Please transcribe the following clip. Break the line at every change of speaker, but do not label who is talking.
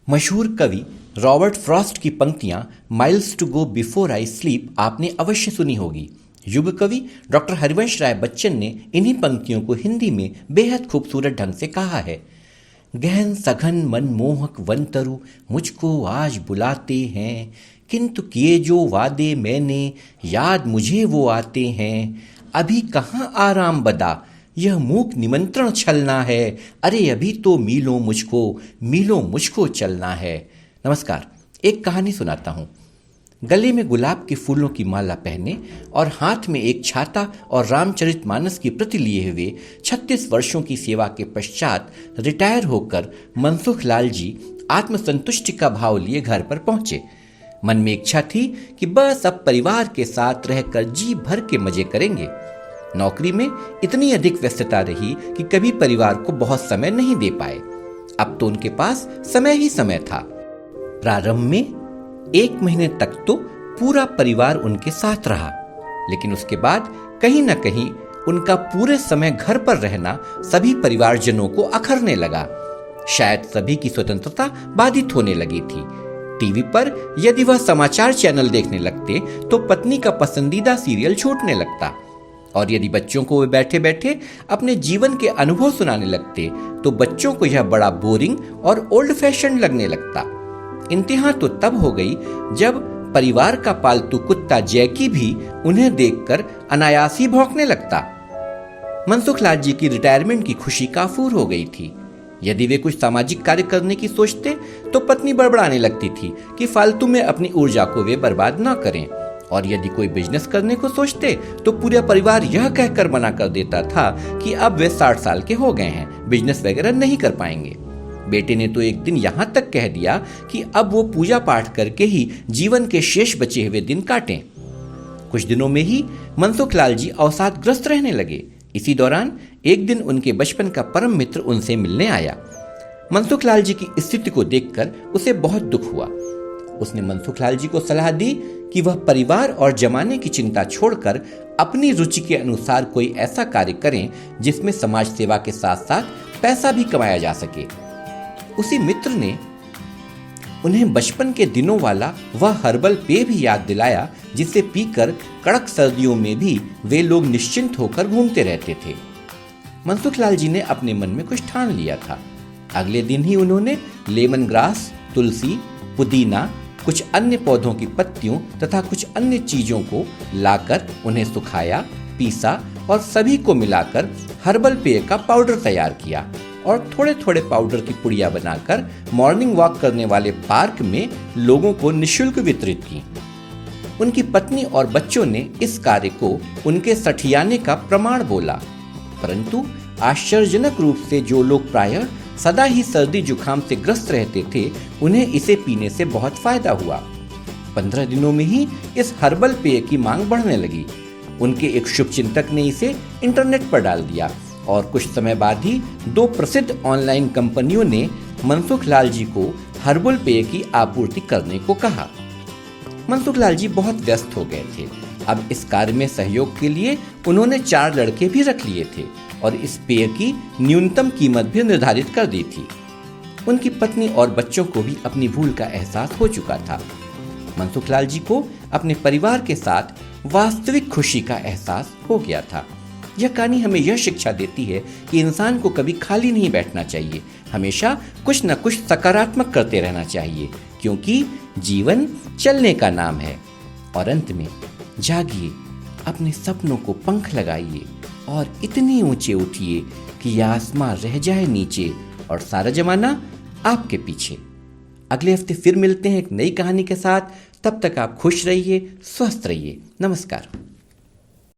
मशहूर कवि Robert Frost की पंक्तियां miles to go before I sleep आपने अवश्य सुनी होगी। युग कवि डॉक्टर हरिवंश राय बच्चन ने इन्हीं पंक्तियों को हिंदी में बेहद खूबसूरत ढंग से कहा है। गहन सघन मनमोहक वनतरु मुझको आज बुलाते हैं, किंतु किए जो वादे मैंने याद मुझे वो आते हैं। अभी कहाँ आराम बदा, यह मूक निमंत्रण छलना है, अरे अभी तो मीलों मुझको चलना है। नमस्कार, एक कहानी सुनाता हूँ। गले में गुलाब के फूलों की माला पहने और हाथ में एक छाता और रामचरितमानस की प्रति लिए हुए 36 वर्षों की सेवा के पश्चात रिटायर होकर मनसुख लाल जी आत्मसंतुष्टि का भाव लिए घर पर पहुंचे। मन में इच्छा थी कि बस अब परिवार के साथ रहकर जी भर के मजे करेंगे। नौकरी में इतनी अधिक व्यस्तता रही कि कभी परिवार को बहुत समय नहीं दे पाए। अब तो उनके पास समय ही समय था। प्रारंभ में 1 महीने तक तो पूरा परिवार उनके साथ रहा, लेकिन उसके बाद कहीं न कहीं उनका पूरे समय घर पर रहना सभी परिवारजनों को अखरने लगा। शायद सभी की स्वतंत्रता बाधित होने लगी थी। टीवी पर यदि वह समाचार चैनल देखने लगते तो पत्नी का पसंदीदा सीरियल छूटने लगता, और यदि बच्चों को वे बैठे बैठे अपने जीवन के अनुभव सुनाने लगते तो बच्चों को यह बड़ा बोरिंग और ओल्ड फैशन लगने लगता। इंतहा तो तब हो गई जब परिवार का पालतू कुत्ता जैकी भी उन्हें देखकर अनायास ही भौंकने लगता। मनसुख लाल जी की रिटायरमेंट की खुशी काफूर हो गई थी। यदि वे कुछ सामाजिक कार्य करने की सोचते तो पत्नी बड़बड़ाने लगती थी कि फालतू में अपनी ऊर्जा को वे बर्बाद न करें, और यदि कोई बिजनेस करने को सोचते तो पूरा परिवार यह कहकर मना कर देता था कि अब वे 60 साल के हो गए हैं, बिजनेस वगैरह नहीं कर पाएंगे। बेटे ने तो एक दिन यहाँ तक कह दिया कि अब वो पूजा पाठ करके ही जीवन के शेष बचे हुए दिन काटें। कुछ दिनों में ही मनसुख लाल जी अवसादग्रस्त रहने लगे। इसी दौरान एक दिन उनके बचपन का परम मित्र उनसे मिलने आया। मनसुख लाल जी की स्थिति को देखकर उसे बहुत दुख हुआ। उसने मनसुख लाल जी को सलाह दी कि वह परिवार और जमाने की चिंता छोड़कर अपनी रुचि के अनुसार कोई ऐसा कार्य करें जिसमें समाज सेवा के साथ साथ पैसा भी कमाया जा सके। उसी मित्र ने उन्हें बचपन के दिनों वाला वह हर्बल पेय भी याद दिलाया जिसे पीकर कड़क सर्दियों में भी वे लोग निश्चिंत होकर घूमते रहते थे। मनसुख लाल जी ने अपने मन में कुछ ठान लिया था। अगले दिन ही उन्होंने लेमन ग्रास, तुलसी, पुदीना, कुछ अन्य पौधों की पत्तियों तथा कुछ अन्य चीजों को लाकर उन्हें सुखाया, पीसा और सभी को मिलाकर हर्बल पेय का पाउडर तैयार किया और थोड़े थोड़े पाउडर की पुड़िया बनाकर मॉर्निंग वॉक करने वाले पार्क में लोगों को निःशुल्क वितरित की। उनकी पत्नी और बच्चों ने इस कार्य को उनके सठियाने का प्रमाण बोला, परंतु आश्चर्यजनक रूप से जो लोग प्रायः सदा ही सर्दी जुकाम से ग्रस्त रहते थे उन्हें इसे पीने से बहुत फायदा हुआ। 15 दिनों में ही इस हर्बल पेय की मांग बढ़ने लगी। उनके एक शुभचिंतक ने इसे इंटरनेट पर डाल दिया और कुछ समय बाद ही 2 प्रसिद्ध ऑनलाइन कंपनियों ने मनसुख लाल जी को हर्बल पेय की आपूर्ति करने को कहा। मनसुख लाल जी बहुत व्यस्त हो गए थे। अब इस कार्य में सहयोग के लिए उन्होंने 4 लड़के भी रख लिए थे और इस पेय की न्यूनतम कीमत भी निर्धारित कर दी थी। उनकी पत्नी और बच्चों को भी अपनी भूल का एहसास हो चुका था। मनसुख लाल जी को अपने परिवार के साथ वास्तविक खुशी का एहसास हो गया था। यह कहानी हमें यह शिक्षा देती है कि इंसान को कभी खाली नहीं बैठना चाहिए, हमेशा कुछ न कुछ सकारात्मक करते रहना चाहिए, क्योंकि जीवन चलने का नाम है। और अंत में जागिए, अपने सपनों को पंख लगाइए और इतने ऊंचे उठिए कि यह आसमां रह जाए नीचे और सारा जमाना आपके पीछे। अगले हफ्ते फिर मिलते हैं एक नई कहानी के साथ। तब तक आप खुश रहिए, स्वस्थ रहिए। नमस्कार।